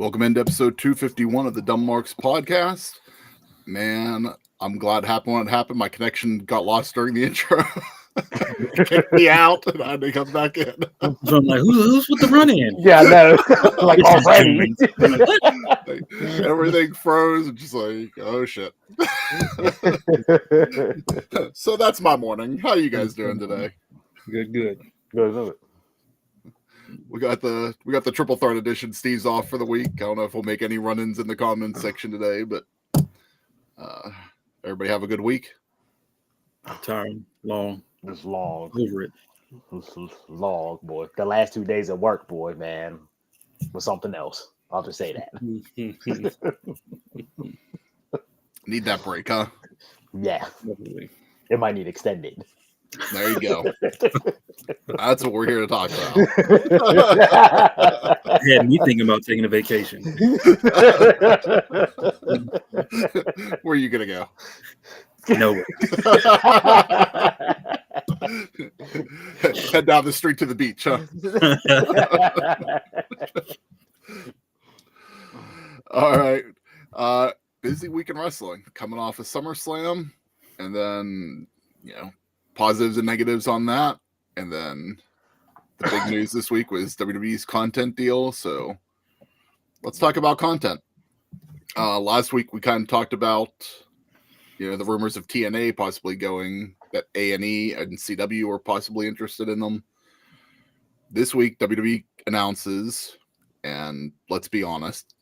Welcome into episode 251 of the Dumb Marks podcast. Man, I'm glad it happened when it happened. My connection got lost during the intro. Kicked me out and I had to come back in. So I'm like, who's with the run in? Yeah, no, like already. Like, everything froze and just like, oh shit. So that's my morning. How you guys doing today? Good. We got the triple threat edition. Steve's off for the week. I don't know if we'll make any run-ins in the comments section today, but everybody have a good week. Tired, long. It's long. Over it. It's long, boy. The last 2 days of work, boy, man, was something else. I'll just say that. Need that break, huh? Yeah. Definitely. It might need extended. There you go. That's what we're here to talk about. It had me thinking about taking a vacation. Where are you gonna go? Nowhere. Head down the street to the beach, huh? All right. Busy week in wrestling. Coming off of SummerSlam, and then positives and negatives on that. And then the big news this week was WWE's content deal. So let's talk about content. Last week we kind of talked about the rumors of TNA possibly going, that A&E and CW were possibly interested in them. This week WWE announces, and let's be honest,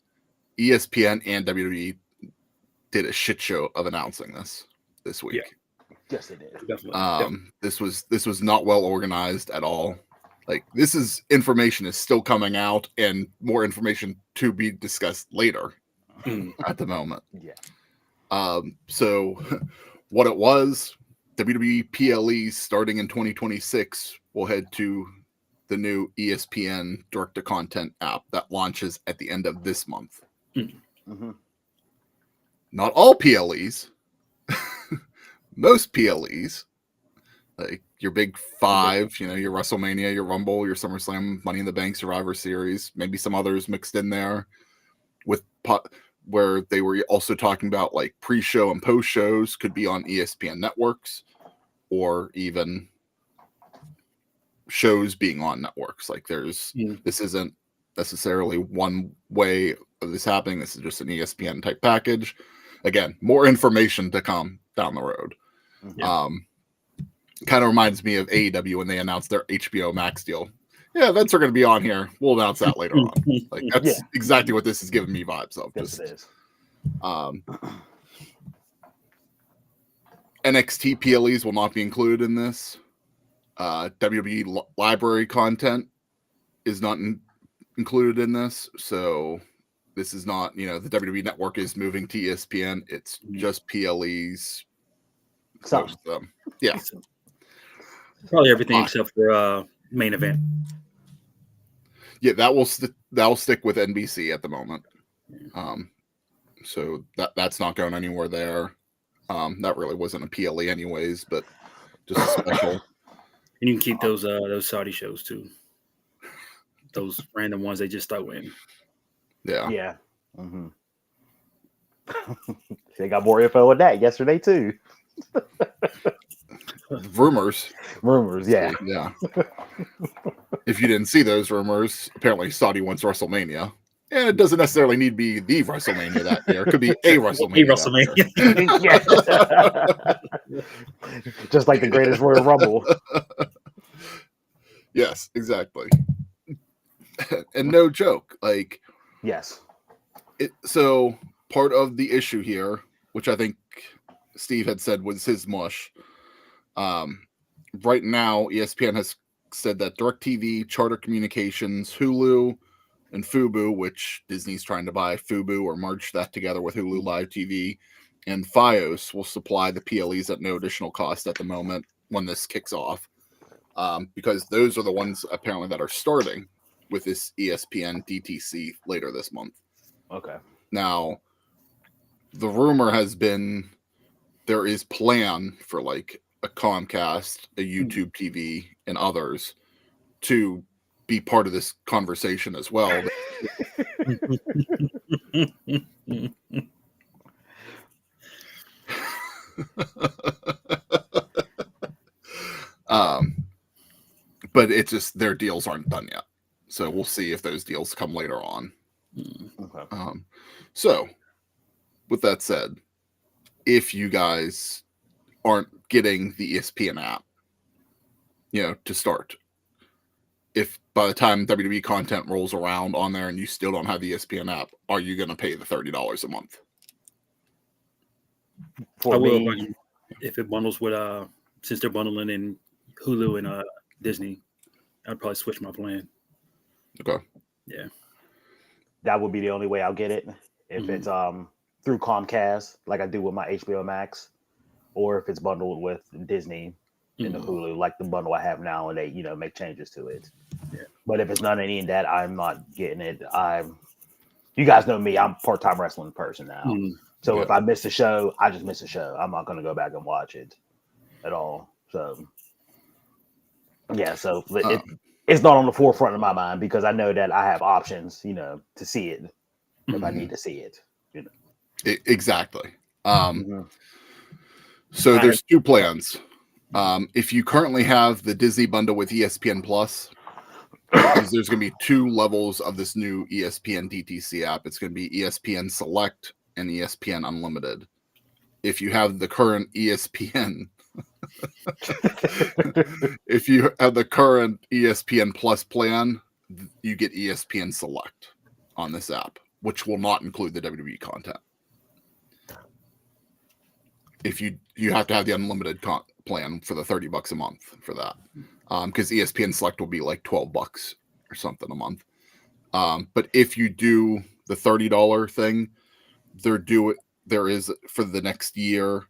ESPN and WWE did a shit show of announcing this week. Yeah. Yes, it is. Definitely. This was not well organized at all. Like, information is still coming out, and more information to be discussed later at the moment. Yeah. So what it was, WWE PLE starting in 2026 will head to the new ESPN direct-to-content app that launches at the end of this month. Mm-hmm. Not all PLEs. Most PLEs, like your big five, your WrestleMania, your Rumble, your SummerSlam, Money in the Bank, Survivor Series, maybe some others mixed in there, where they were also talking about like pre-show and post-shows could be on ESPN networks, or even shows being on networks. Like this isn't necessarily one way of this happening. This is just an ESPN type package. Again, more information to come down the road. Yeah. Kind of reminds me of AEW when they announced their HBO Max deal. Yeah, events are going to be on here. We'll announce that later on. Like, that's exactly what this is giving me vibes of. Yes, it is. NXT PLEs will not be included in this. WWE library content is not included in this. So this is not, the WWE network is moving to ESPN. It's just PLEs. Most of them. Yeah. Probably everything except for main event. Yeah, that will stick with NBC at the moment. So that's not going anywhere there. That really wasn't a PLE anyways, but just a special. And you can keep those Saudi shows too. Those random ones they just throw in. Yeah. Yeah. Mm-hmm. They got more info on that yesterday too. Rumors, yeah. Yeah. If you didn't see those rumors, apparently Saudi wants WrestleMania. And it doesn't necessarily need to be the WrestleMania that year. It could be a WrestleMania. Just like the greatest Royal Rumble. Yes, exactly. And no joke. Like, yes. So part of the issue here, which I think Steve had said was his mush. Right now, ESPN has said that DirecTV, Charter Communications, Hulu, and Fubo, which Disney's trying to buy Fubo or merge that together with Hulu Live TV, and Fios will supply the PLEs at no additional cost at the moment when this kicks off, because those are the ones apparently that are starting with this ESPN DTC later this month. Okay. Now, the rumor has been there is plan for like a Comcast, a YouTube TV, and others to be part of this conversation as well. But it's just their deals aren't done yet, so we'll see if those deals come later on. Okay. So with that said, if you guys aren't getting the ESPN app, to start, if by the time WWE content rolls around on there and you still don't have the ESPN app, are you going to pay the $30 a month? For I will me, if it bundles with since they're bundling in Hulu and Disney, I'd probably switch my plan. Okay. Yeah. that would be the only way I'll get it. If it's through Comcast, like I do with my HBO Max, or if it's bundled with Disney and the Hulu, like the bundle I have now, and they make changes to it. Yeah. But if it's none of any of that, I'm not getting it. You guys know me, I'm a part-time wrestling person now. So if I miss a show, I just miss a show. I'm not going to go back and watch it at all. So yeah, so it's not on the forefront of my mind because I know that I have options, to see it if I need to see it. Exactly. So there's two plans. If you currently have the Disney bundle with ESPN Plus, there's going to be two levels of this new ESPN DTC app. It's going to be ESPN Select and ESPN Unlimited. If you have the current ESPN, if you have the current ESPN Plus plan, you get ESPN Select on this app, which will not include the WWE content. If you have to have the unlimited plan for the $30 a month for that, because ESPN Select will be like $12 or something a month. But if you do the $30 thing, there is for the next year.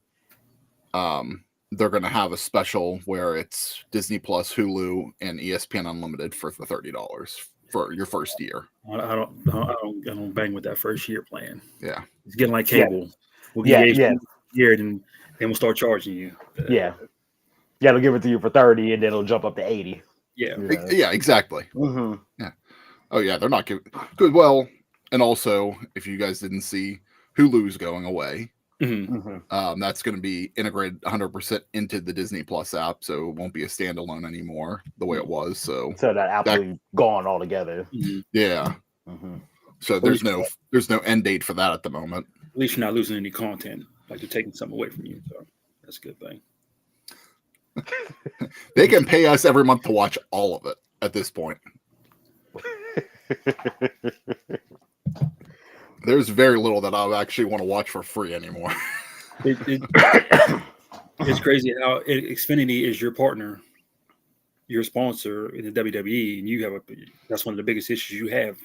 They're going to have a special where it's Disney Plus, Hulu, and ESPN Unlimited for the $30 for your first year. I don't bang with that first year plan. Yeah, it's getting like cable. We'll get year, then we'll start charging you. Yeah, they'll give it to you for 30, and then it'll jump up to 80. Yeah, yeah, exactly. Yeah. Oh yeah, they're not giving good. Well, and also if you guys didn't see, Hulu's going away. That's going to be integrated 100% into the Disney Plus app, so it won't be a standalone anymore the way it was. So that absolutely gone altogether. Yeah. So there's no end date for that at the moment. At least you're not losing any content, like they're taking something away from you. So that's a good thing. They can pay us every month to watch all of it at this point. There's very little that I actually want to watch for free anymore. It's crazy how Xfinity is your partner, your sponsor in the WWE, and you have that's one of the biggest issues you have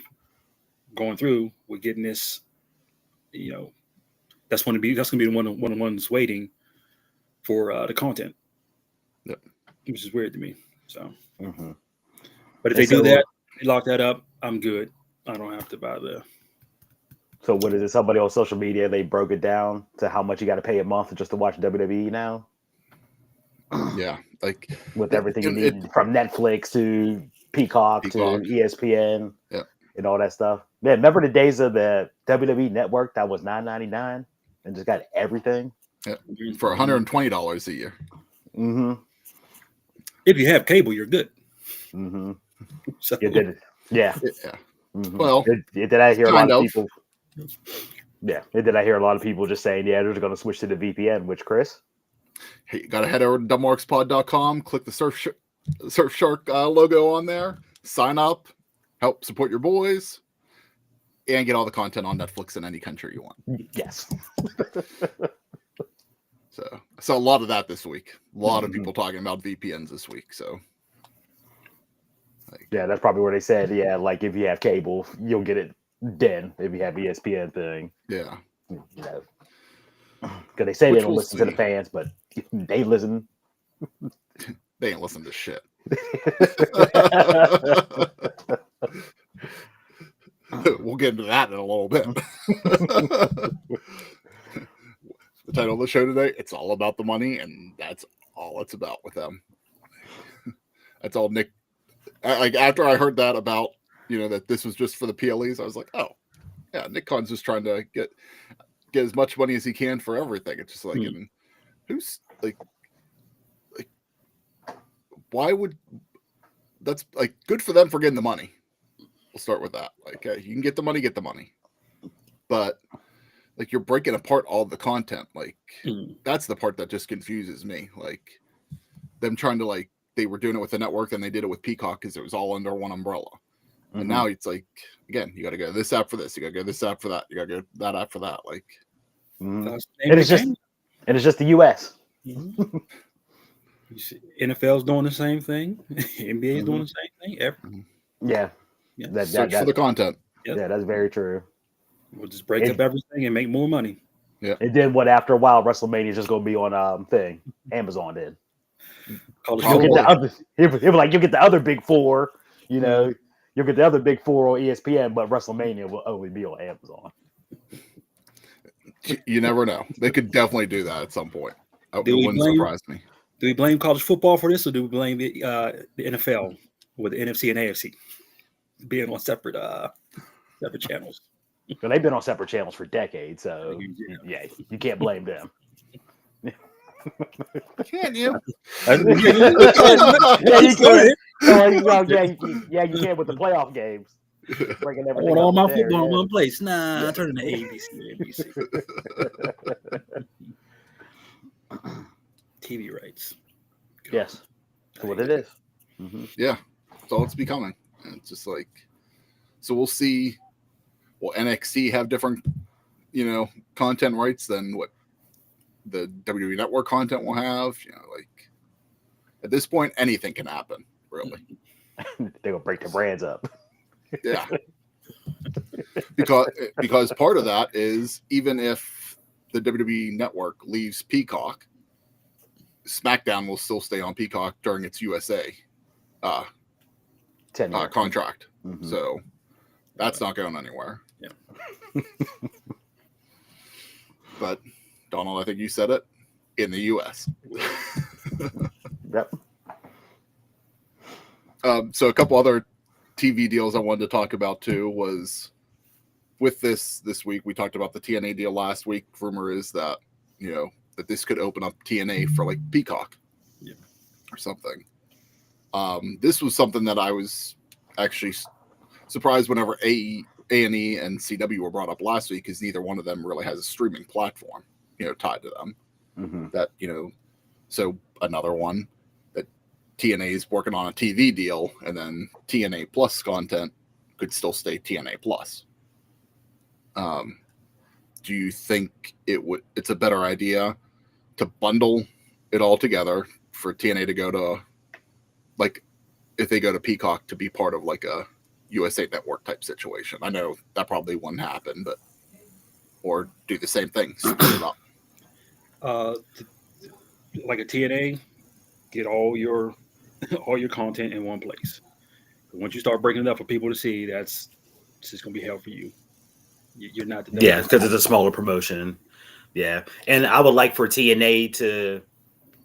going through with getting this. That's going to be the one of the ones waiting for the content. Yep. Which is weird to me. So, but if they do that, they lock that up, I'm good. I don't have to buy the. So what is it? Somebody on social media, they broke it down to how much you got to pay a month just to watch WWE now. Yeah, like with everything you need from Netflix to Peacock to ESPN, and all that stuff. Man, remember the days of the WWE Network that was $9.99 and just got everything for $120 a year. If you have cable, you're good. So, yeah. Well, did I hear a lot of people? Yeah, did I hear a lot of people just saying, they're going to switch to the VPN? Which, Chris? Hey, you got to head over to dumbmarkspod.com, click the Surfshark logo on there, sign up, help support your boys, and get all the content on Netflix in any country you want. Yes. So I saw a lot of that this week. A lot of people talking about VPNs this week. So, that's probably where they said, like if you have cable, you'll get it then if you have ESPN thing. Yeah. Because they say they don't listen to the fans, but they listen. They ain't listen to shit. We'll get into that in a little bit. The title of the show today, it's all about the money, and that's all it's about with them. That's all Nick. Like after I heard that about, that this was just for the PLEs, I was like, oh, Yeah, Nick Khan's just trying to get as much money as he can for everything. It's just like, and who's like, why would that's like good for them for getting the money? We'll start with that. Like, you can get the money, but like you're breaking apart all the content. Like that's the part that just confuses me. Like them trying to like they were doing it with the network, and they did it with Peacock because it was all under one umbrella. And now it's like, again, you got to go this app for this, you got to go this app for that, you got to go that app for that. Like, and it's just the U.S. You see, NFL's doing the same thing. NBA is doing the same thing. Yeah. Search for the content. Yeah, that's very true. We'll just break up everything and make more money. Yeah. And then after a while, WrestleMania is just going to be on Amazon then. You'll get the other big four, you know. You'll get the other big four on ESPN, but WrestleMania will only be on Amazon. You never know. They could definitely do that at some point. It wouldn't surprise me. Do we blame college football for this, or do we blame the NFL with the NFC and AFC being on separate channels? Well, they've been on separate channels for decades, so yeah, you can't blame them. Can you? Yeah, you can. You can with the playoff games. I want all my football in one place. Nah, I turn it to ABC. TV rights. Yes, that's what it is. Yeah, that's all it's becoming. And it's just like, so we'll see. Will NXT have different, content rights than what the WWE Network content will have? Like at this point, anything can happen. Really, they're gonna break the brands up. Yeah, because part of that is even if the WWE Network leaves Peacock, SmackDown will still stay on Peacock during its USA 10-year contract. So that's not going anywhere. Yeah. But Donald, I think you said it, in the US. Yep. So a couple other TV deals I wanted to talk about too was with this week. We talked about the TNA deal last week. Rumor is that that this could open up TNA for like Peacock, or something. This was something that I was actually surprised whenever A&E and CW were brought up last week, because neither one of them really has a streaming platform, tied to them. That so another one that TNA is working on a TV deal, and then TNA Plus content could still stay TNA Plus. Do you think it's a better idea to bundle it all together for TNA to go to, like, if they go to Peacock, to be part of like a USA Network type situation? I know that probably wouldn't happen, but or do the same thing, split it up. Like a TNA, get all your content in one place. But once you start breaking it up for people to see, it's just gonna be hell for you. You're not the because it's a smaller promotion. Yeah, and I would like for TNA to,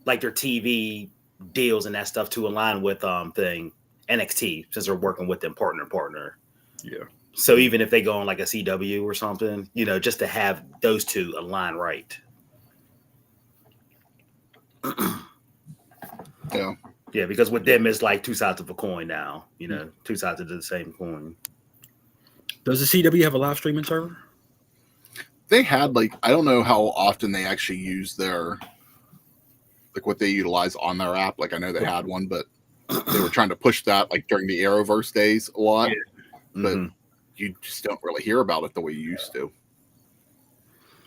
like, their TV deals and that stuff to align with NXT, since they're working with them partner. Yeah. So even if they go on like a CW or something, just to have those two align right. Yeah. Yeah, because with them it's like two sides of a coin now. Two sides of the same coin. Does the CW have a live streaming server? They had, like, I don't know how often they actually use their, like, what they utilize on their app. Like, I know they had one, but they were trying to push that, like, during the Arrowverse days a lot. Yeah. But you just don't really hear about it the way you used to.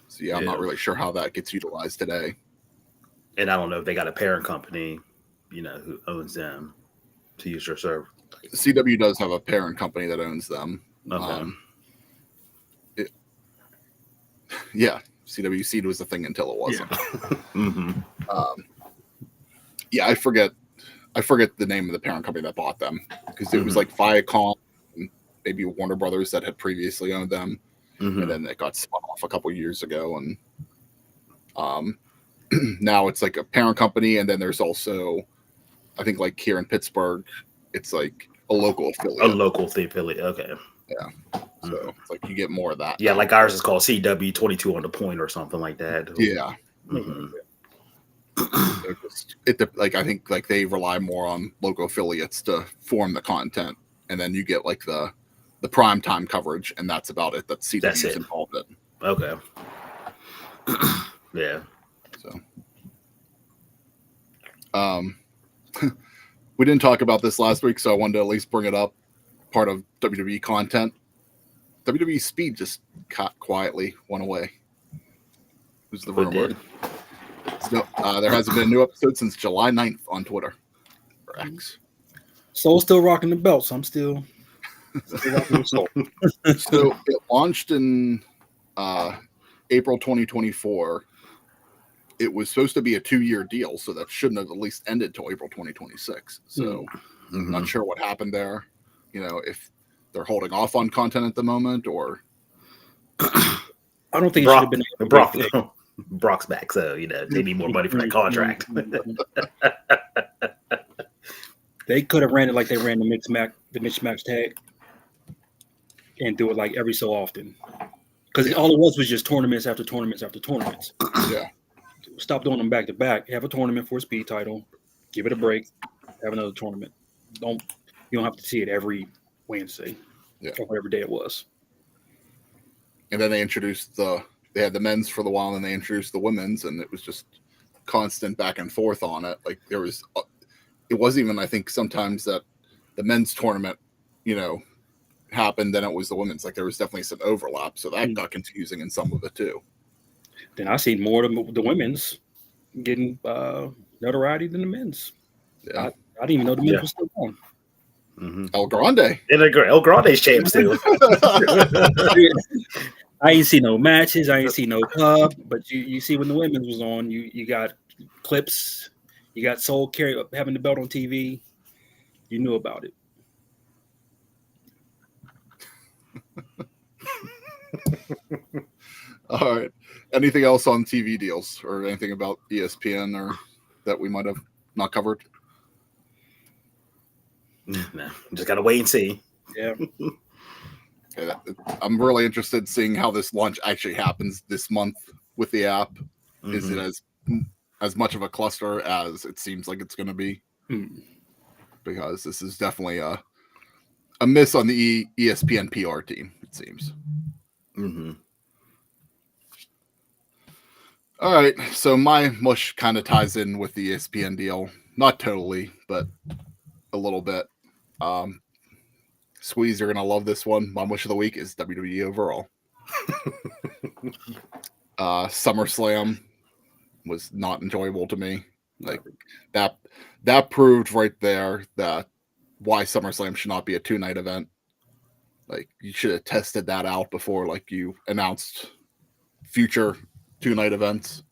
So, I'm not really sure how that gets utilized today. And I don't know if they got a parent company, who owns them to use their server. CW does have a parent company that owns them. Okay. CW Seed was the thing until it wasn't. Yeah. I forget the name of the parent company that bought them, because it was like Viacom and maybe Warner Brothers that had previously owned them, and then it got spun off a couple years ago, and now it's like a parent company, and then there's also, I think, like here in Pittsburgh, it's like a local affiliate. Okay. Yeah. So it's like you get more of that. Yeah, like ours is called CW 22 on the point or something like that. Yeah. Mm-hmm. Like I think like they rely more on local affiliates to form the content, and then you get like the prime time coverage, and that's about it. That CW is involved in. Okay. Yeah. So, we didn't talk about this last week, so I wanted to at least bring it up. Part of WWE content. WWE Speed just quietly went away. Who's the rumor? So, there hasn't been a new episode since July 9th on Twitter or X. Soul's still rocking the belts. I'm still rocking the Soul. So it launched in April 2024. It was supposed to be a 2-year deal, so that shouldn't have at least ended till April 2026. So I'm not sure what happened there. You know, if they're holding off on content at the moment, or I don't think it should have been Brock's back, so you know they need more money for that contract. They could have ran it like they ran the mixed match tag, and do it like every so often, because all it was just tournaments after tournaments after tournaments. Yeah. Stop doing them back to back. Have a tournament for a speed title, give it a break, have another tournament. You don't have to see it every Wednesday, or whatever day it was. And then they introduced they had the men's for the while, and they introduced the women's, and it was just constant back and forth on it. Like it wasn't even, I think sometimes that the men's tournament, you know, happened, then it was the women's. Like there was definitely some overlap, so that got confusing in some of it too. Then I seen more of the women's getting notoriety than the men's. Yeah. I didn't even know the men's was still on. El Grande. El Grande's champs too. I ain't see no matches. I ain't see no pub. But you see when the women's was on, you got clips. You got Soul having the belt on TV. You knew about it. All right. Anything else on TV deals or anything about ESPN or that we might have not covered? No, just gotta wait and see. Yeah. I'm really interested in seeing how this launch actually happens this month with the app. Is it as much of a cluster as it seems like it's going to be? Because this is definitely a miss on the ESPN PR team, it seems. All right, so my mush kind of ties in with the ESPN deal. Not totally, but a little bit. Squeeze, you're going to love this one. My mush of the week is WWE overall. SummerSlam was not enjoyable to me. Like that proved right there that why SummerSlam should not be a 2-night event. Like you should have tested that out before like you announced future 2-night events.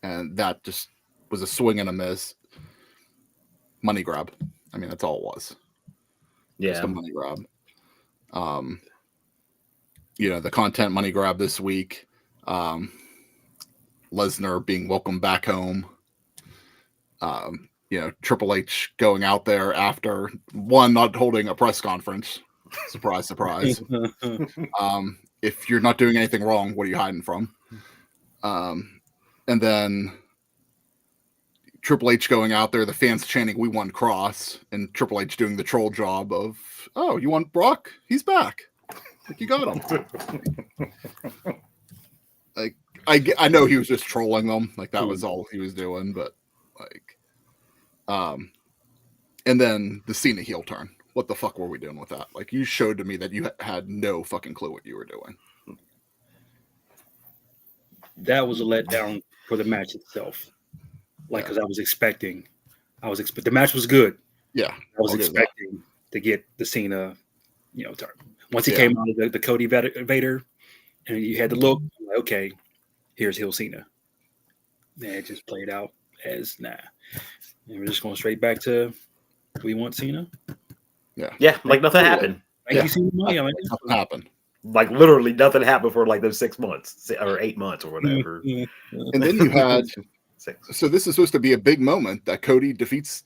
And that just was a swing and a miss. Money grab. I mean, that's all it was. Yeah. Just a money grab. You know, the content money grab this week. Lesnar being welcomed back home. You know, Triple H going out there after not holding a press conference. Surprise, surprise. If you're not doing anything wrong, what are you hiding from? And then Triple H going out there, the fans chanting, "We won Cross," and Triple H doing the troll job of, "Oh, you want Brock? He's back. Like you got him." Like I know he was just trolling them, like that was all he was doing, but like, and then the Cena heel turn. What the fuck were we doing with that? Like you showed to me that you had no fucking clue what you were doing. That was a letdown for the match itself. Like, because I was expecting the match was good. Yeah, I was expecting to get the Cena, you know, turn. Once he came out of the Cody Vader, and you had to look, like, okay, here's heel Cena. And it just played out as nah. And we're just going straight back to, we want Cena. Yeah, like nothing happened. Thank you, Cena. Like, nothing happened. Like literally nothing happened for like those 6 months or 8 months or whatever. And then you had. So this is supposed to be a big moment that Cody defeats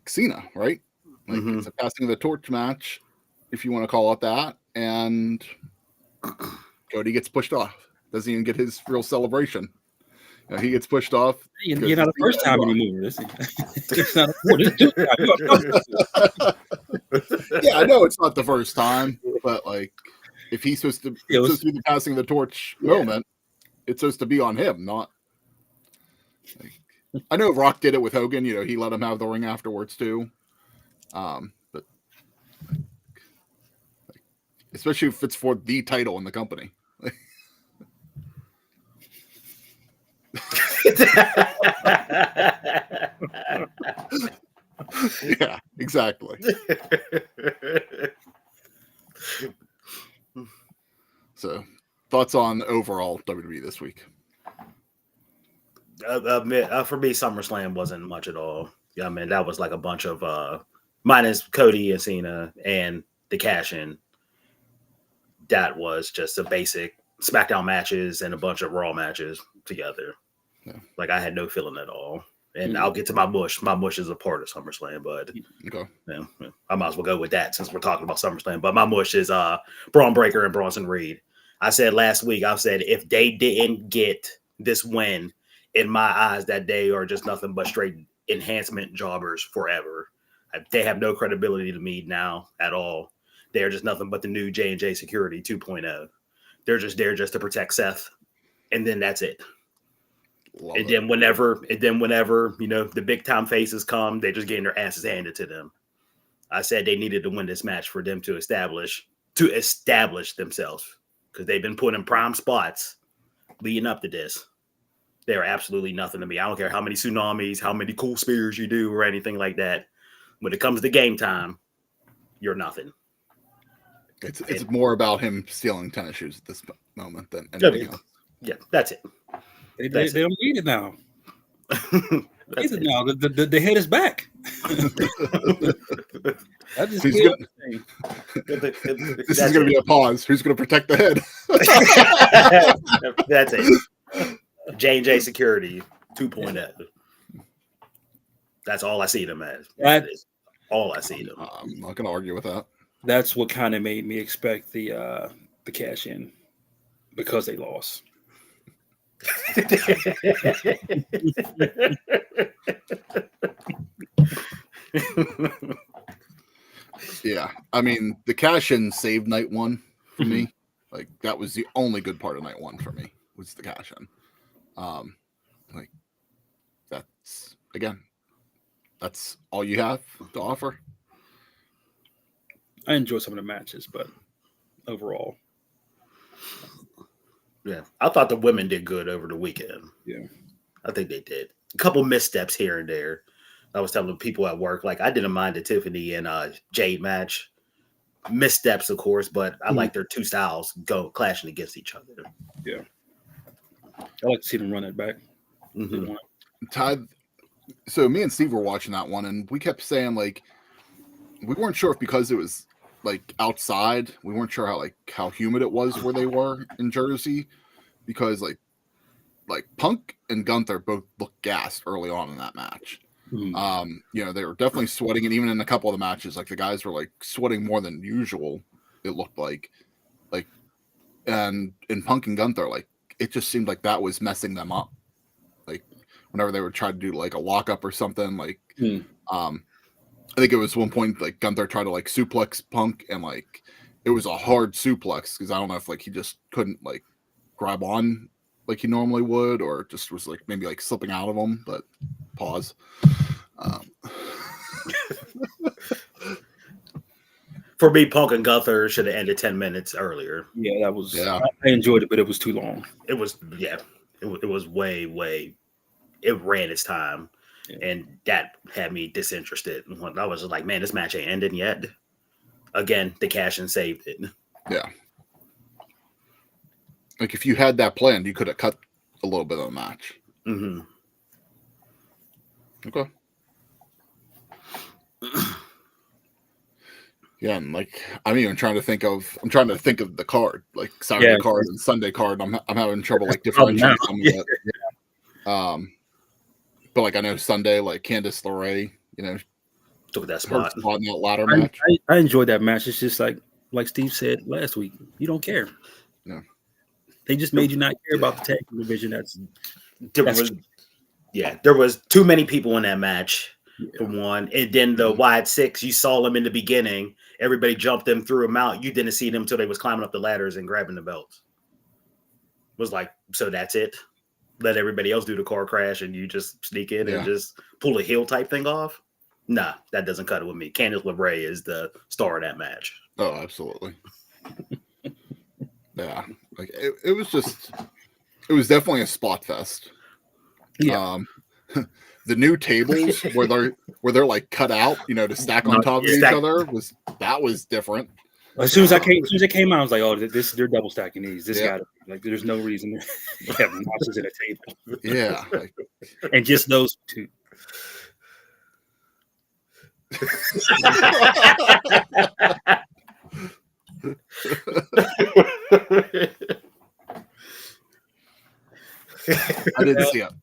Cena, right? Like it's a passing of the torch match, if you want to call it that, and Cody gets pushed off. Doesn't even get his real celebration. He gets pushed off. You're not the first time anymore. It's not Yeah, I know it's not the first time, but like, if he's supposed to be the passing the torch moment, it's supposed to be on him, not. Like, I know Rock did it with Hogan. He let him have the ring afterwards too. But especially if it's for the title in the company. Yeah, exactly. So, thoughts on overall WWE this week? For me, SummerSlam wasn't much at all. Yeah, I mean, that was like a bunch of minus Cody and Cena and the cash-in. That was just a basic SmackDown matches and a bunch of Raw matches together. Yeah. Like, I had no feeling at all. And I'll get to my mush. My mush is a part of SummerSlam, but I might as well go with that since we're talking about SummerSlam. But my mush is Braun Breaker and Bronson Reed. I said last week, if they didn't get this win, in my eyes, that day are just nothing but straight enhancement jobbers forever. They have no credibility to me now at all. They're just nothing but the new J&J Security 2.0. They're just there just to protect Seth, and then that's it. And then whenever the big time faces come, they're just getting their asses handed to them. I said they needed to win this match for them to establish themselves, because they've been put in prime spots leading up to this. They're absolutely nothing to me. I don't care how many tsunamis, how many cool spears you do, or anything like that. When it comes to game time, you're nothing. It's more about him stealing tennis shoes at this moment than anything else. Yeah, that's it. They don't need it now. Now. The head is back. This is going to be a pause. Who's going to protect the head? That's it. J&J Security 2.0. That's all I see them as. That is all I see them. I'm not going to argue with that. That's what kind of made me expect the cash in, because they lost. Yeah, I mean, the cash in saved night one for me. Like, that was the only good part of night one for me, was the cash in. Like, that's all you have to offer. I enjoy some of the matches, but overall, yeah, I thought the women did good over the weekend. Yeah, I think they did. A couple missteps here and there. I was telling people at work, like, I didn't mind the Tiffany and Jade match. Missteps, of course, but I like their two styles clashing against each other. Yeah, I like to see them run it back. Mm-hmm. Todd, so me and Steve were watching that one, and we kept saying, like, we weren't sure if because it was like outside, we weren't sure how humid it was where they were in Jersey, because like Punk and Gunther both looked gassed early on in that match. Mm-hmm. They were definitely sweating, and even in a couple of the matches, like, the guys were like sweating more than usual. It looked like, and in Punk and Gunther, like, it just seemed like that was messing them up. Like, whenever they would try to do like a lockup or something, like, I think it was one point like Gunther tried to like suplex Punk, and like it was a hard suplex, because I don't know if like he just couldn't like grab on like he normally would, or just was like maybe like slipping out of him. But pause. For me, Punk and Gunther should have ended 10 minutes earlier. Yeah, that was. Yeah. I enjoyed it, but it was too long. It was it was way. It ran its time. Yeah. And that had me disinterested. I was like, man, this match ain't ended yet. Again, the cash in saved it. Yeah. Like, if you had that planned, you could have cut a little bit of the match. Mm-hmm. Okay. Yeah, and like I'm trying to think of the card, like Saturday card and Sunday card. I'm having trouble like differentiating some of it. Yeah. But like I know Sunday, like Candice LeRae, Took that Her spot. spot in that ladder match. I enjoyed that match. It's just like Steve said last week. You don't care. No. They just made you not care about the tag team division. There was too many people in that match. Yeah. For one, and then the Wyatt Six, you saw them in the beginning. Everybody jumped them, threw them out. You didn't see them until they was climbing up the ladders and grabbing the belts. Was like, so that's it. Let everybody else do the car crash, and you just sneak in and just pull a heel type thing off. Nah, that doesn't cut it with me. Candice LeRae is the star of that match. Oh, absolutely. Yeah, like it was definitely a spot fest. Yeah. The new tables where they're like cut out, to stack on top of each other was different. As soon as it came out, I was like, "Oh, they're double stacking these. This guy, like, there's no reason to have notches in a table." Yeah, and just those two. I didn't see it.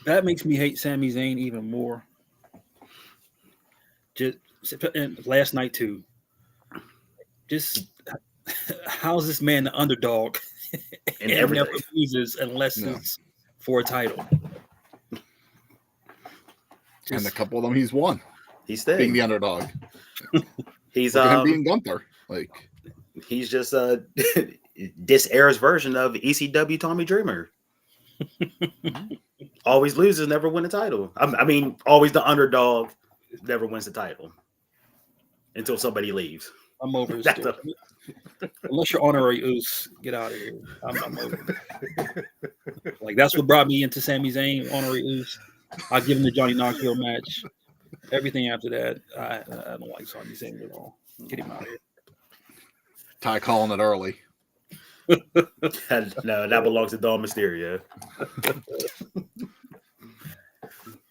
That makes me hate Sami Zayn even more. Just last night too. Just how's this man the underdog and never loses unless it's for a title? And a couple of them he's won. He's staying. Being the underdog. He's him being Gunther. Like he's just this era's version of ECW Tommy Dreamer. Always loses, never win a title. I mean, always the underdog, never wins the title until somebody leaves. I'm over this. Unless you're honorary Oos, get out of here. I'm over. Like that's what brought me into Sami Zayn, honorary Oos. I'll give him the Johnny Knoxville match. Everything after that, I don't like Sami Zayn at all. Get him out of here. Ty calling it early. No, that belongs to Dom Mysterio.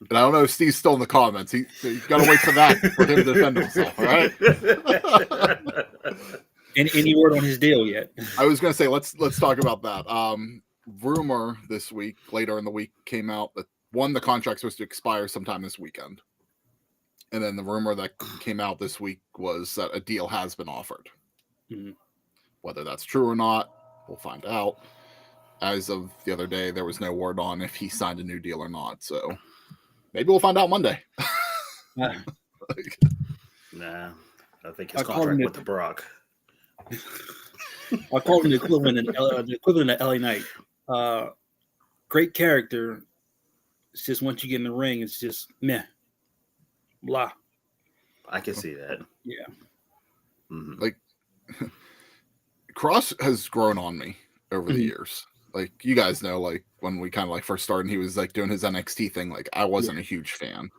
And I don't know if Steve's still in the comments. You got to wait for that for him to defend himself. All right. Any word on his deal yet? I was going to say let's talk about that. Rumor this week, later in the week, came out that the contract's supposed to expire sometime this weekend, and then the rumor that came out this week was that a deal has been offered. Mm-hmm. Whether that's true or not, we'll find out. As of the other day, there was no word on if he signed a new deal or not. So maybe we'll find out Monday. Nah, I think his contract with the Brock. I call him the equivalent of LA Knight. Great character. It's just once you get in the ring, it's just meh, blah. I can see that. Yeah. Mm-hmm. Like Cross has grown on me over the years. Like you guys know, like when we kind of like first started, he was like doing his NXT thing. Like I wasn't a huge fan.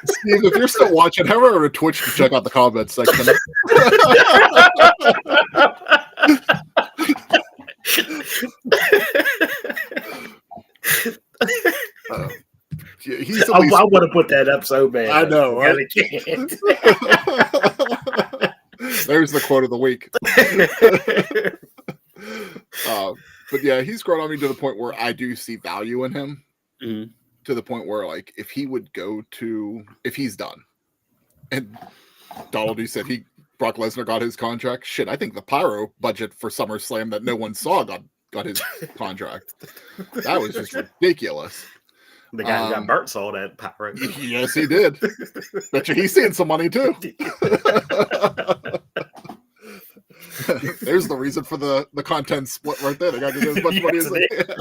Steve, if you're still watching, head over to Twitch to check out the comments section. I want to put that up so bad. I know. I can't. There's the quote of the week. But yeah, he's grown on me to the point where I do see value in him. Mm-hmm. To the point where, like, if he's done, and Donald D said Brock Lesnar got his contract. Shit, I think the pyro budget for SummerSlam that no one saw got his contract. That was just ridiculous. The guy who got burnt saw that pyro. Yes, he did. Bet you he's seeing some money too. There's the reason for the content split right there. They got to get as much money as they can.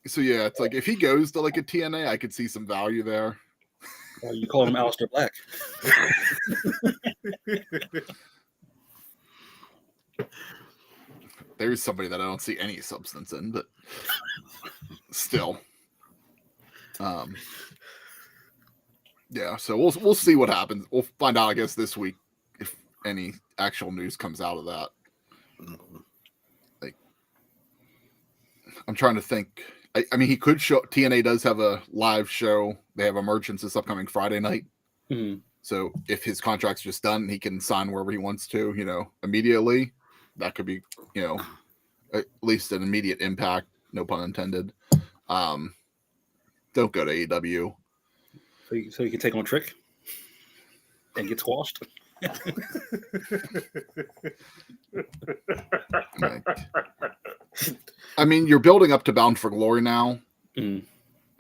So yeah, it's like if he goes to like a TNA, I could see some value there. You call him Aleister Black. There's somebody that I don't see any substance in, but still. Yeah, so we'll see what happens. We'll find out, I guess, this week if any actual news comes out of that. Like, I'm trying to think. I mean, he could show. TNA does have a live show. They have Emergence this upcoming Friday night. Mm-hmm. So if his contract's just done, he can sign wherever he wants to, immediately. That could be, at least an immediate impact, no pun intended. Don't go to AEW. So you can take on Trick and get squashed. I mean, you're building up to Bound for Glory now. Mm.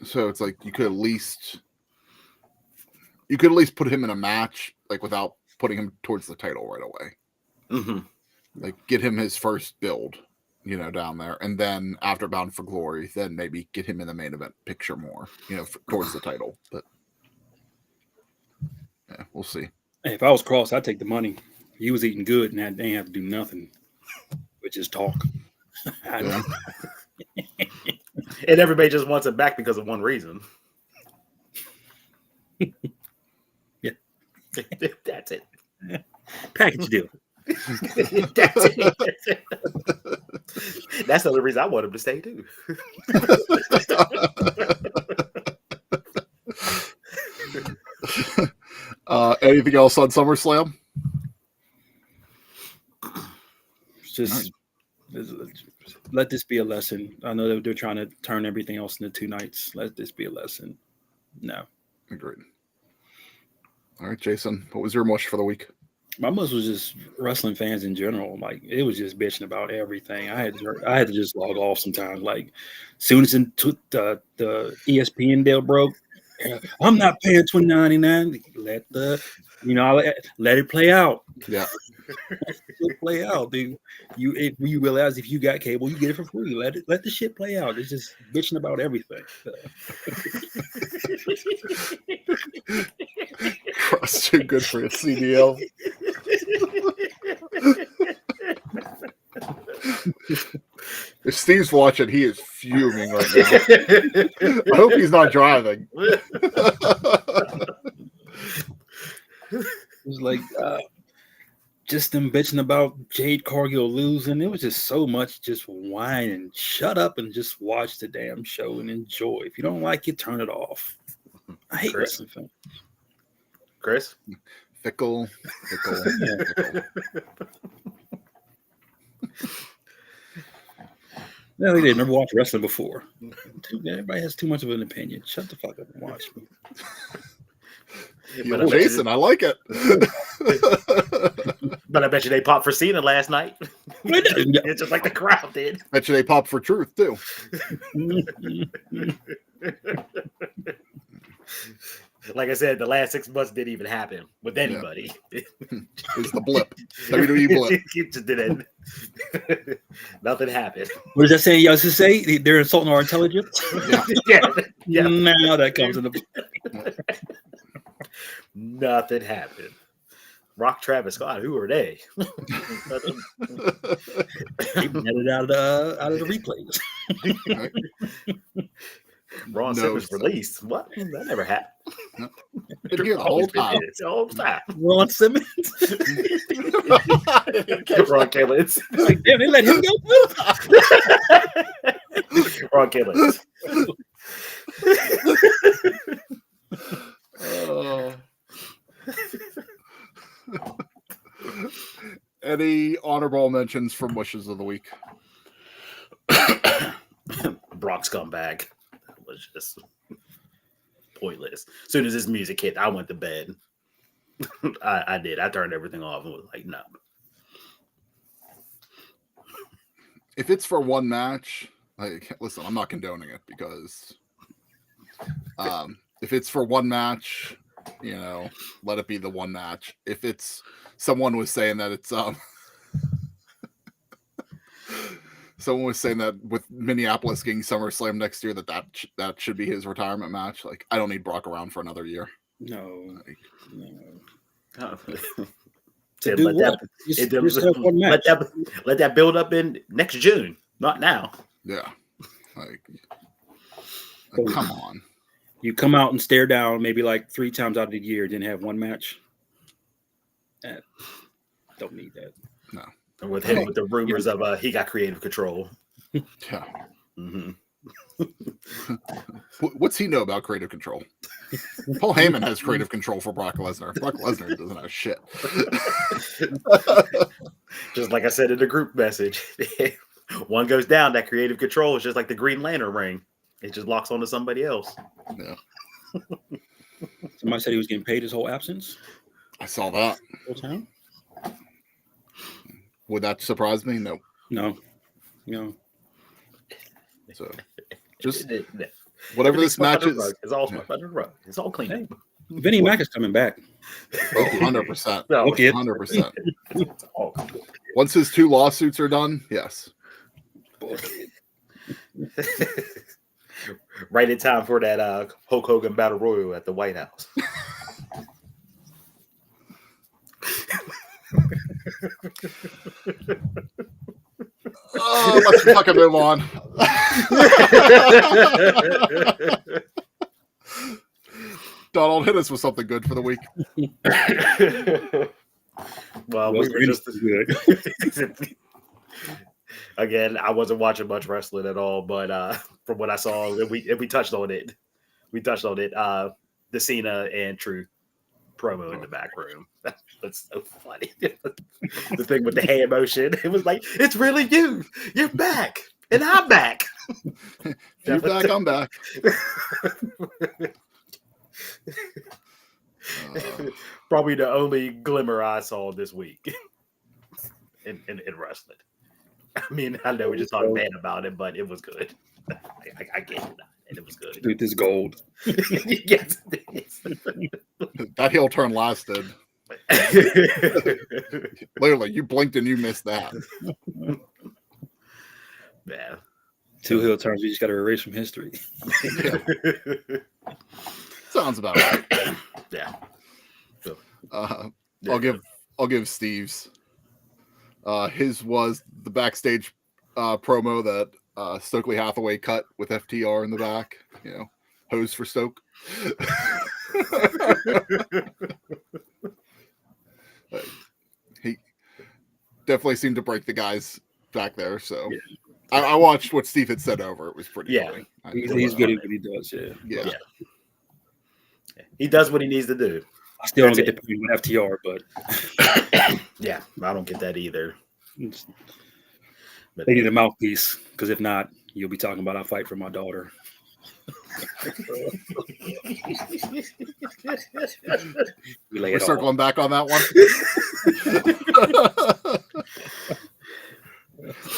So it's like you could at least put him in a match, like without putting him towards the title right away. Mm-hmm. Like get him his first build, down there, and then after Bound for Glory, then maybe get him in the main event picture more, towards the title. But yeah, we'll see. Hey, if I was Cross, I'd take the money. He was eating good, and they ain't have to do nothing but just talk. I know. And everybody just wants it back because of one reason. Yeah. That's it. Package deal. That's it. That's the only reason I want him to stay too. Anything else on SummerSlam? Just let this be a lesson. I know that they're trying to turn everything else into 2 nights. Let this be a lesson. No. Agreed. All right, Jason, what was your mush for the week? My mush was just wrestling fans in general. Like, it was just bitching about everything. I had to just log off sometimes. Like, soon as the ESPN deal broke, I'm not paying $29.99. Let it play out. Yeah. Let it play out, dude. You realize if you got cable, you get it for free. Let the shit play out. It's just bitching about everything. Cross too good for a CDL. If Steve's watching, he is fuming right now. I hope he's not driving. It was like just them bitching about Jade Cargill losing. It was just so much just whine and shut up and just watch the damn show and enjoy. If you don't like it, turn it off. I hate wrestling fans. Chris? Fickle. No, they did. Never watched wrestling before. Everybody has too much of an opinion. Shut the fuck up and watch me. But Jason, I like it. But I bet you they popped for Cena last night. It's just like the crowd did. Bet you they popped for Truth too. Like I said, the last 6 months didn't even happen with anybody. Yeah. It's the blip. WWE blip. Just didn't. Nothing happened. What does that say? Y'all just say they're insulting our intelligence? Yeah. Now that comes in the. Nothing happened. Rock, Travis Scott, who are they? They netted out of the replays. Right. Ron Simmons released. What? That never happened. No. Been here the whole time. The whole time. Ron Simmons. Ron Killens. Like, damn, they let him go too. Ron Killens. Any honorable mentions from wishes of the week? Brock's comeback was just pointless. As soon as this music hit, I went to bed. I did. I turned everything off and was like, no. If it's for one match, like, listen, I'm not condoning it because if it's for one match, let it be the one match. If it's someone was saying that it's someone was saying that with Minneapolis getting SummerSlam next year, that should be his retirement match. Like, I don't need Brock around for another year. No. Let that build up in next June, not now. Yeah. Like come on. You come out and stare down maybe like 3 times out of the year, didn't have one match. Don't need that. No. With him, with the rumors of he got creative control. Yeah. Mm-hmm. What's he know about creative control? Paul Heyman has creative control for Brock Lesnar. Brock Lesnar doesn't have shit. Just like I said in the group message, one goes down, that creative control is just like the Green Lantern ring. It just locks onto somebody else. Yeah. Somebody said he was getting paid his whole absence. I saw that. Whole time? Would that surprise me? No. No. So just whatever this match is. It's all swept under the rug. It's all clean. Hey, Vinnie Mac is coming back. 100%. Okay. 100%. Once his 2 lawsuits are done, yes. Right in time for that Hulk Hogan Battle Royal at the White House. Oh, let's fucking move on. Donald, hit us with something good for the week. Well, we were just good. Again, I wasn't watching much wrestling at all, but from what I saw, and we touched on it. The Cena and Truth promo in the back room. That's so funny. The thing with the hand motion, it was like, it's really you. You're back, and I'm back. You're back, I'm back. Probably the only glimmer I saw this week in wrestling. I mean, I know we're just talking bad about it, but it was good. I get it, and it was good. Dude, this gold. Yes, it is. That heel turn lasted. Literally, you blinked and you missed that. Yeah. 2 heel turns we just got to erase from history. Yeah. Sounds about right. Yeah. So, I'll give Steve's. His was the backstage promo that Stokely Hathaway cut with FTR in the back. You know, hose for Stoke. He definitely seemed to break the guys back there. So yeah. I watched what Steve had said over. It was pretty funny. He's good at what he does. Yeah. He does what he needs to do. I still don't get the pain with FTR, but yeah, I don't get that either. But they need a mouthpiece, because if not, you'll be talking about I fight for my daughter. We're circling back on that one.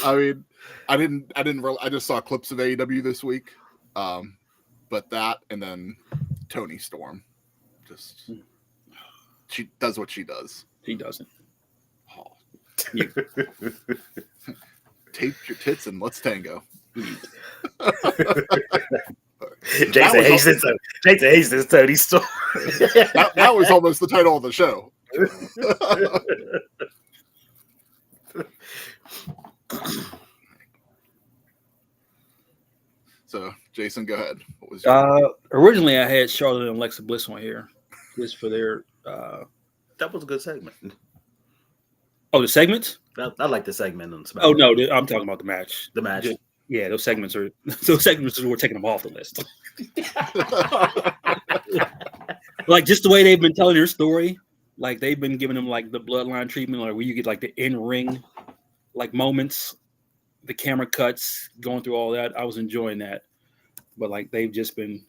I mean, I just saw clips of AEW this week, but that and then Toni Storm, just she does what she does. He doesn't. Oh. Tape your tits and let's tango. Jason Hastings, Toni Storm. that was almost the title of the show. So, Jason, go ahead. What was originally I had Charlotte and Alexa Bliss on here just for their that was a good segment. Oh, the segments? I like the segment on SmackDown. Oh no, I'm talking about the match. The match. Yeah, those segments we're taking them off the list. Like just the way they've been telling their story, like they've been giving them like the bloodline treatment, like where you get like the in-ring like moments, the camera cuts, going through all that. I was enjoying that, but like they've just been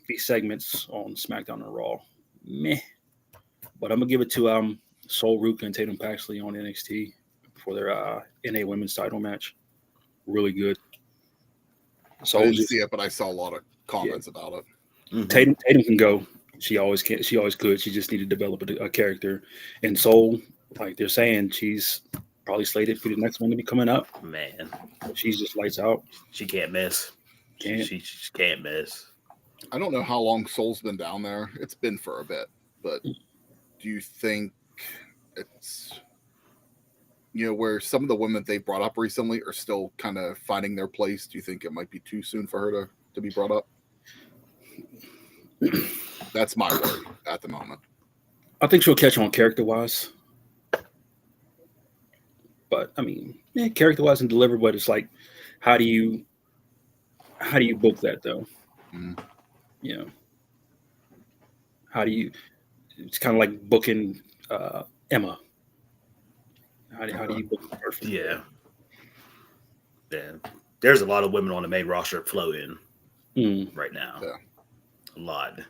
these segments on SmackDown and Raw, meh. But I'm gonna give it to Sol Ruca and Tatum Paxley on NXT for their NA Women's title match. Really good. So I didn't see it, but I saw a lot of comments about it. Mm-hmm. Tatum can go. She always can. She always could. She just needed to develop a character. And Sol, like they're saying, she's probably slated for the next one to be coming up. Man, she's just lights out. She can't miss. She can't miss. I don't know how long Sol's been down there. It's been for a bit, but do you think it's, you know, where some of the women they brought up recently are still kind of finding their place? Do you think it might be too soon for her to be brought up? That's my worry at the moment. I think she'll catch on character-wise. But, I mean, character-wise and delivered, but it's like, how do you how do you book that though? Mm. You know, how do you? It's kind of like booking Emma. How do you book her? Yeah. There's a lot of women on the main roster floating right now. Yeah. A lot.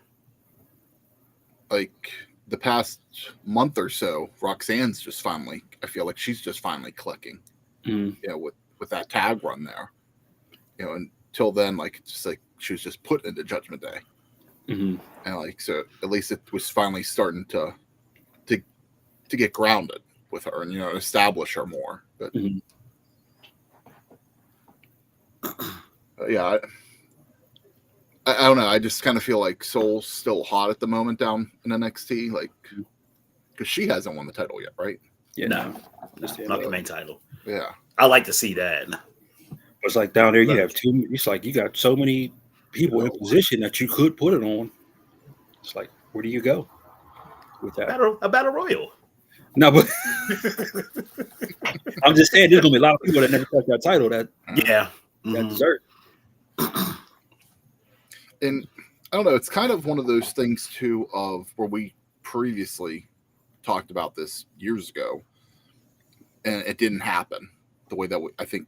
Like the past month or so, Roxanne's just finally. I feel like she's just finally clicking. You know, with that tag run there. You know, until then, like it's just like she was just put into Judgment Day, and like so at least it was finally starting to get grounded with her and establish her more. But yeah, I don't know. I just kind of feel like Soul's still hot at the moment down in NXT, like because she hasn't won the title yet, right? Yeah, no, not the main title. Yeah, I like to see that. It's like down there, you have two. It's like you got so many people in position that you could put it on. It's like, where do you go with that? A battle royal. No, but I'm just saying, there's gonna be a lot of people that never touch that title that deserve. And I don't know. It's kind of one of those things too, of where we previously talked about this years ago, and it didn't happen the way that I think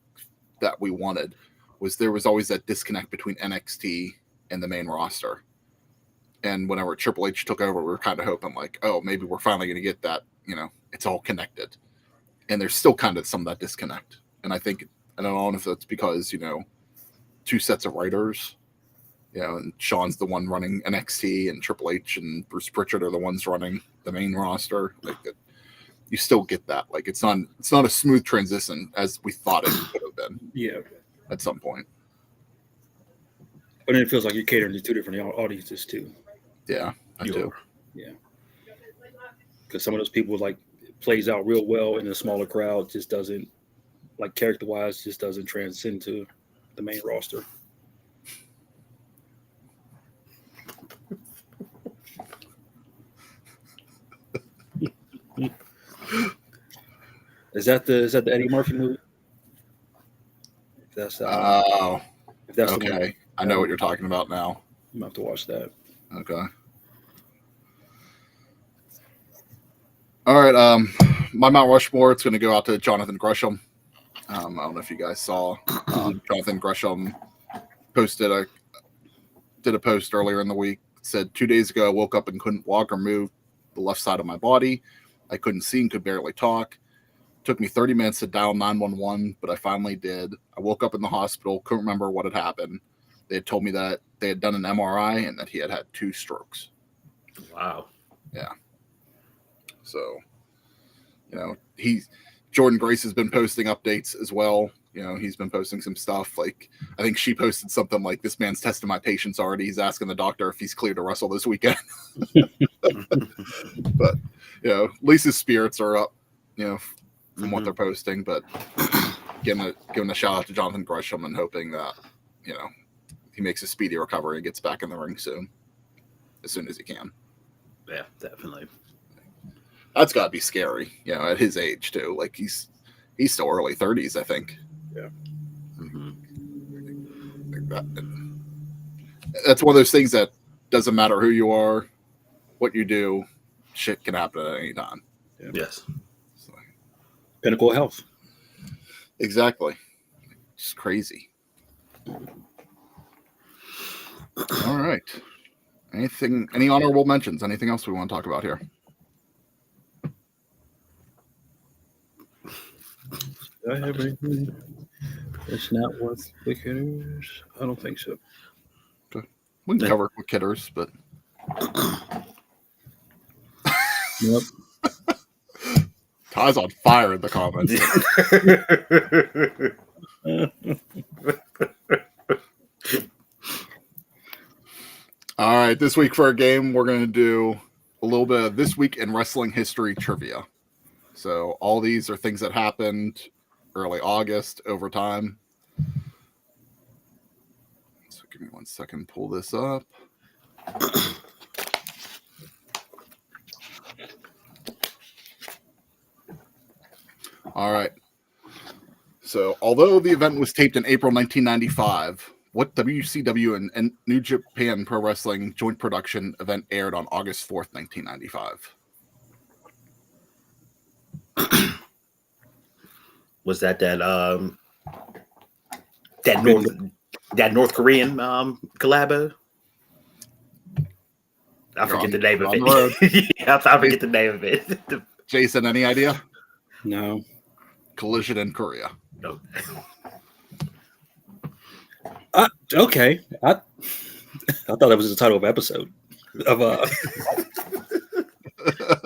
that we wanted. Was there was always that disconnect between NXT and the main roster, and whenever Triple H took over, we were kind of hoping like, oh, maybe we're finally going to get that. It's all connected, and there's still kind of some of that disconnect. And I think I don't know if that's because two sets of writers. And Sean's the one running NXT, and Triple H and Bruce Pritchard are the ones running the main roster. Like that, you still get that. Like it's not a smooth transition as we thought it would have been. Yeah, at some point. But then it feels like you're catering to two different audiences too. Yeah, I do. Yeah, because some of those people like plays out real well in a smaller crowd. Just doesn't like character wise. Just doesn't transcend to the main roster. Is that the Eddie Murphy movie? That's oh, if that's okay. The one, I know what you're talking about now. I'm gonna have to watch that. Okay. All right. My Mount Rushmore, it's going to go out to Jonathan Gresham. I don't know if you guys saw. Jonathan Gresham did a post earlier in the week. Said 2 days ago, I woke up and couldn't walk or move the left side of my body. I couldn't see and could barely talk. Took me 30 minutes to dial 911, but I finally did. I woke up in the hospital, couldn't remember what had happened. They had told me that they had done an MRI and that he had 2 strokes. Wow. Yeah. So, Jordan Grace has been posting updates as well. He's been posting some stuff. Like, I think she posted something like, this man's testing my patience already. He's asking the doctor if he's clear to wrestle this weekend. But, at least his spirits are up, from what they're posting. But giving a shout out to Jonathan Gresham and hoping that, he makes a speedy recovery and gets back in the ring as soon as he can. Yeah, definitely. That's got to be scary, at his age too. Like he's still early 30s, I think. Yeah. That's one of those things that doesn't matter who you are, what you do, shit can happen at any time. Yeah. Yes. So, pinnacle of health. Exactly. It's crazy. All right. Any honorable mentions? Anything else we want to talk about here? Do I have anything? It's not worth quick hitters. I don't think so. Okay. We can cover quick hitters, but Yep. Ty's on fire in the comments. All right, this week for our game, we're going to do a little bit of This Week in Wrestling History trivia. So all these are things that happened early August over time. So give me 1 second, pull this up. All right. So although the event was taped in April 1995, What WCW and New Japan Pro Wrestling joint production event aired on August 4th, 1995? Was that North Korean collabo? I forget the name of it. I forget the name of it. Jason, any idea? No. Collision in Korea. No. Okay. I thought that was the title of episode of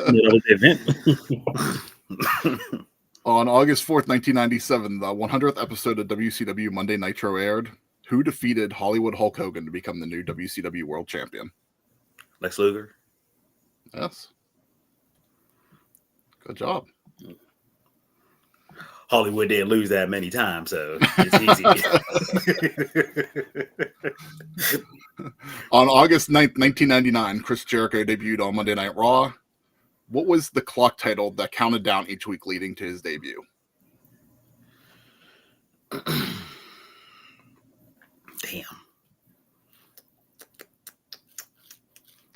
the event. On August 4th, 1997, the 100th episode of WCW Monday Nitro aired. Who defeated Hollywood Hulk Hogan to become the new WCW World Champion? Lex Luger. Yes. Good job. Hollywood didn't lose that many times, so it's easy. On August 9th, 1999, Chris Jericho debuted on Monday Night Raw. What was the clock title that counted down each week leading to his debut? Damn.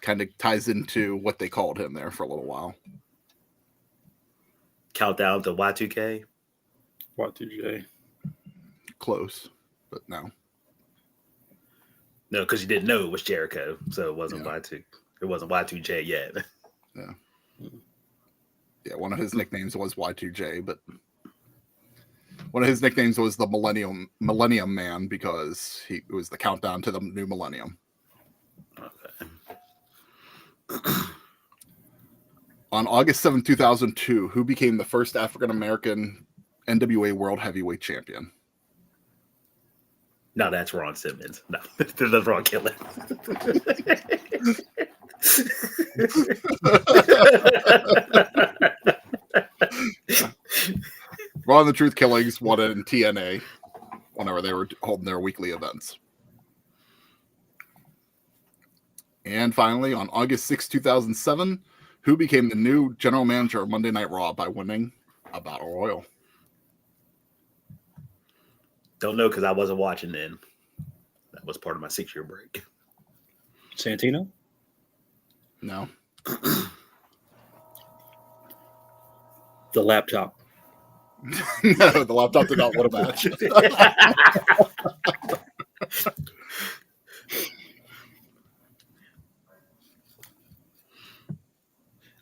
Kind of ties into what they called him there for a little while. Countdown to Y2K. Y2J. Close, but no. No, because you didn't know it was Jericho, so it wasn't Y2. It wasn't Y2J yet. Yeah. Yeah, one of his nicknames was Y2J, but one of his nicknames was the Millennium Man because it was the countdown to the new millennium. Okay. On August 7, 2002, who became the first African-American NWA World Heavyweight Champion? No, that's Ron Simmons. No, that's Ron Killer. Raw and the Truth Killings won it in TNA whenever they were holding their weekly events. And finally, on August 6, 2007, who became the new general manager of Monday Night Raw by winning a Battle Royal? Don't know because I wasn't watching then. That was part of my 6-year break. Santino? No. The laptop. No, the laptop did not win a match.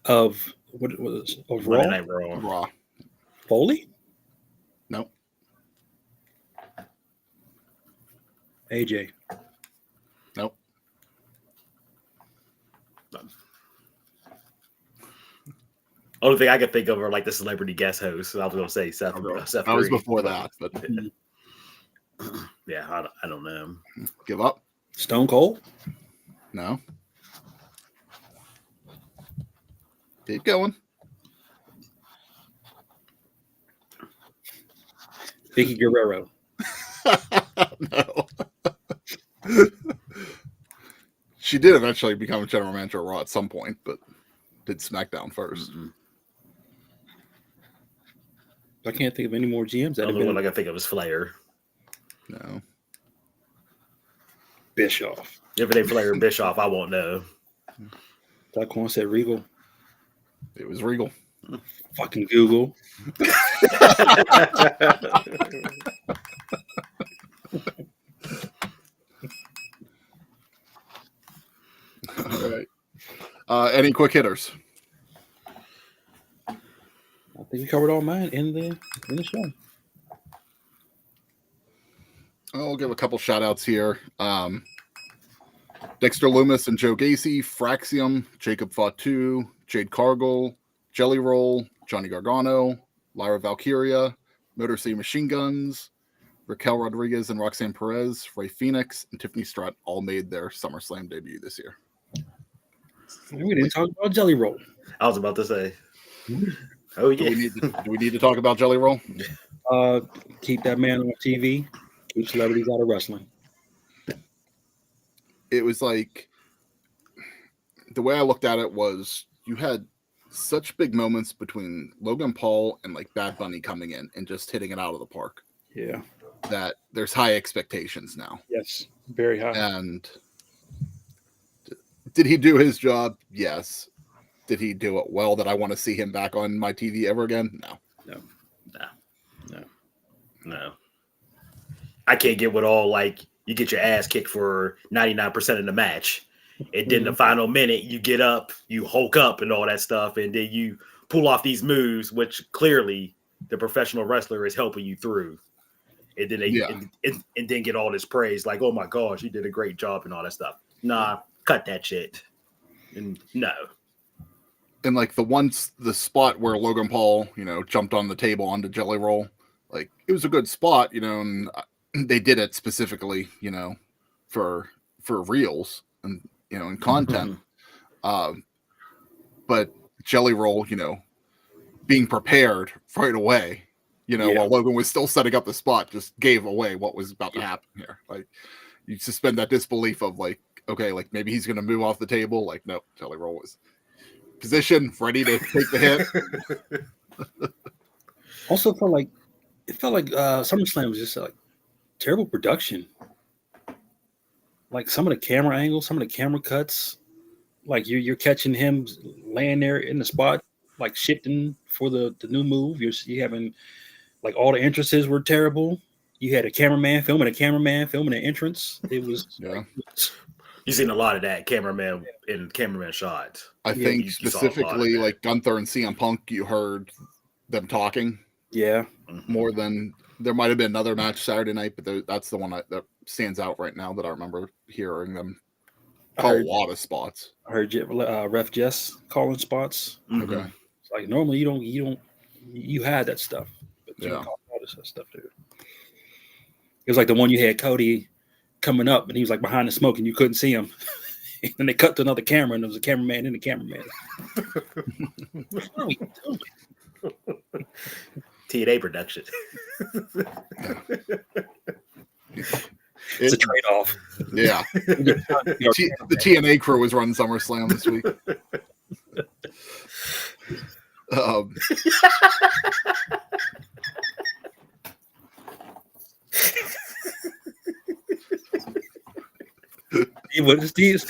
Of what was of Monday Raw? Night Raw. Raw. Foley? No. AJ. Nope. Only thing I could think of are like the celebrity guest hosts. I was going to say Seth. Seth That was Green. before that, but Yeah, I don't know. give up. Stone Cold? No. Keep going. Vicky Guerrero. No. She did eventually become a general manager of Raw at some point, but did SmackDown first. Mm-hmm. I can't think of any more GMs The that have only been one I can think of is Flair. No. Bischoff. If it ain't Flair or Bischoff, I won't know. Daquan said Regal. It was Regal. Fucking Google. All right. Any quick hitters? I think we covered all mine in the show. I'll give a couple shout outs here. Dexter Loomis and Joe Gacy, Fraxium, Jacob Fatu, Jade Cargill, Jelly Roll, Johnny Gargano, Lyra Valkyria, Motor City Machine Guns, Raquel Rodriguez and Roxanne Perez, Ray Phoenix, and Tiffany Strutt all made their SummerSlam debut this year. We didn't talk about Jelly Roll. I was about to say. Oh, yeah. Do we need to talk about Jelly Roll? Keep that man on TV. Keep celebrities out of wrestling. It was like, the way I looked at it was you had such big moments between Logan Paul and like Bad Bunny coming in and just hitting it out of the park. Yeah. that there's high expectations now. Yes, very high. And did he do his job? Yes. Did he do it well that I want to see him back on my TV ever again? No. I can't get with all like you get your ass kicked for 99% of the match. And then the final minute you get up, you hulk up and all that stuff, and then you pull off these moves, which clearly the professional wrestler is helping you through. And then and then get all this praise, like, oh my gosh, you did a great job and all that stuff. Nah, cut that shit. And no. And like the spot where Logan Paul, jumped on the table onto Jelly Roll, like it was a good spot, and they did it specifically, for reels and and content. But Jelly Roll, being prepared right away, while Logan was still setting up the spot, just gave away what was about to happen here. Like you suspend that disbelief of like, okay, like maybe he's going to move off the table. Like, no, Jelly Roll was position, ready to take the hit. Also felt like SummerSlam was just like terrible production. Like some of the camera angles, some of the camera cuts, like you're catching him laying there in the spot, like shifting for the new move. You having like all the entrances were terrible. You had a cameraman filming an entrance. It was You've seen a lot of that cameraman shots. I think specifically like Gunther and CM Punk, you heard them talking. Yeah. More than there might have been another match Saturday night, but that's the one that stands out right now that I remember hearing them call a lot of spots. I heard Ref Jess calling spots. Okay. It's like normally you had that stuff. But you call all this stuff too. It was like the one you had Cody coming up and he was like behind the smoke and you couldn't see him. And they cut to another camera and there was a cameraman in the cameraman. What are we doing? TNA production. It's a trade-off. Yeah. The TNA crew was running SummerSlam this week. Steve.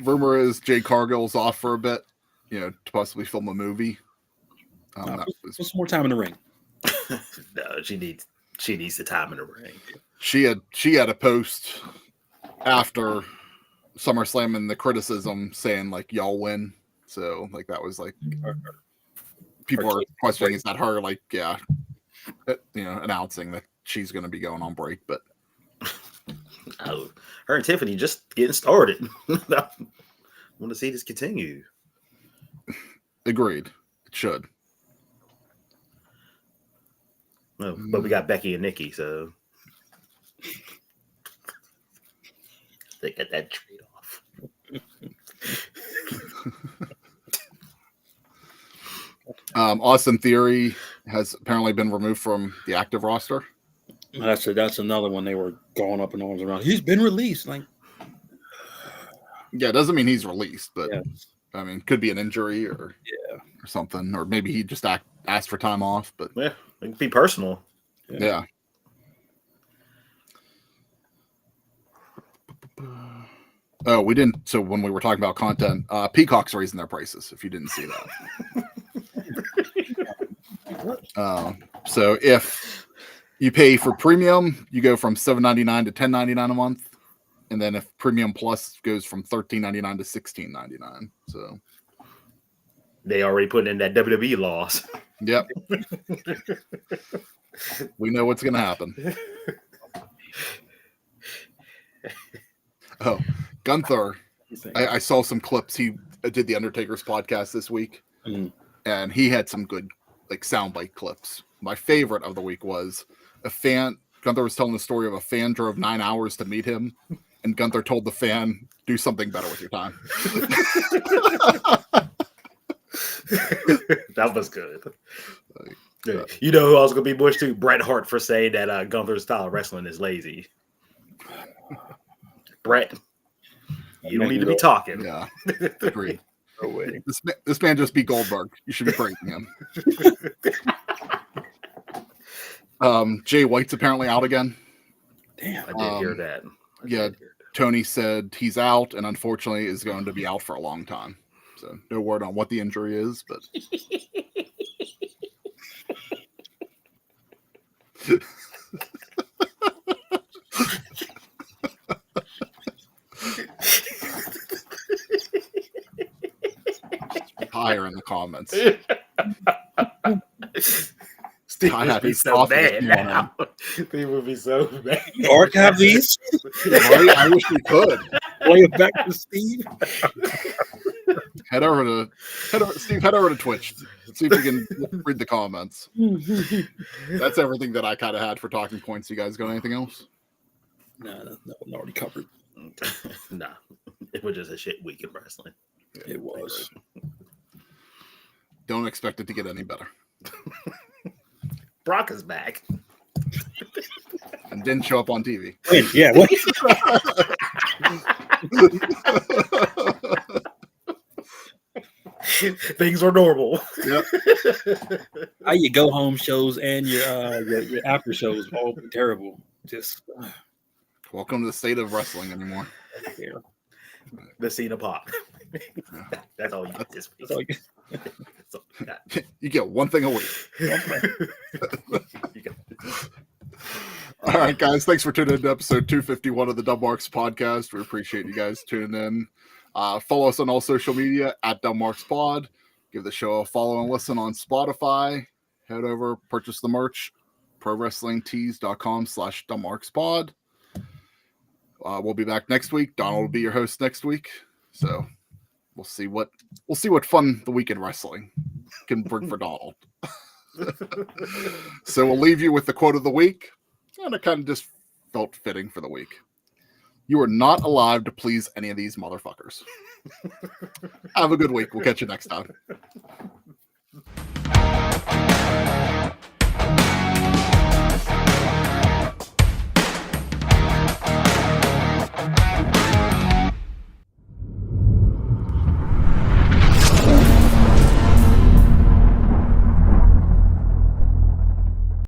Rumor is Jade Cargill's off for a bit, to possibly film a movie. Put some more time in the ring. No, she needs the time in the ring. She had a post after SummerSlam and the criticism saying like y'all win. So like that was like people are questioning is that her like announcing that she's going to be going on break, but her and Tiffany just getting started. I want to see this continue. Agreed. It should. No, but we got Becky and Nikki, so they got that trade off. Austin Theory has apparently been removed from the active roster. That's another one they were going up in arms around. He's been released. Like, yeah, it doesn't mean he's released, but I mean, could be an injury or something, or maybe he just asked for time off. But yeah, it could be personal. Yeah. Oh, we didn't. So when we were talking about content, Peacock's raising their prices. If you didn't see that, so if you pay for premium, you go from $7.99 to $10.99 a month, and then if premium plus goes from $13.99 to $16.99. So they already put in that WWE laws. Yep. We know what's going to happen. Oh, Gunther. I saw some clips. He did the Undertaker's podcast this week, and he had some good like soundbite clips. My favorite of the week was Gunther was telling the story of a fan drove 9 hours to meet him, and Gunther told the fan, do something better with your time. That was good. You know who else going to be pushed too? Bret Hart for saying that Gunther's style of wrestling is lazy. Bret, you don't need to be talking. Yeah, agreed. No way. This man just beat Goldberg. You should be praising him. Jay White's apparently out again. Damn. I did hear that. Yeah, Tony said he's out and unfortunately is going to be out for a long time. So no word on what the injury is, but higher in the comments. Steve I would had be his so coffee this mad morning. now. Steve would be so mad. Archive these. Right? I wish we could. Play it back to Steve. Head over to Twitch. See if we can read the comments. That's everything that I kind of had for talking points. You guys got anything else? No, already covered. Nah, it was just a shit week in wrestling. It was. Don't expect it to get any better. Brock is back. And didn't show up on TV. When? Yeah. What? Things are normal. Yep. How you go home shows and your after shows all terrible. Just Welcome to the state of wrestling anymore. yeah. The Cena pop. That's all you get this week. That's all you- That's all you got. You get one thing a week. You got- All right, guys. Thanks for tuning in to episode 251 of the Dumb Marks podcast. We appreciate you guys tuning in. Follow us on all social media at Dumb Marks Pod. Give the show a follow and listen on Spotify. Head over, purchase the merch, prowrestlingtees.com/dumbmarkspod. We'll be back next week. Donald will be your host next week. So we'll see what fun the weekend wrestling can bring for Donald. So we'll leave you with the quote of the week. And it kind of just felt fitting for the week. You are not alive to please any of these motherfuckers. Have a good week. We'll catch you next time.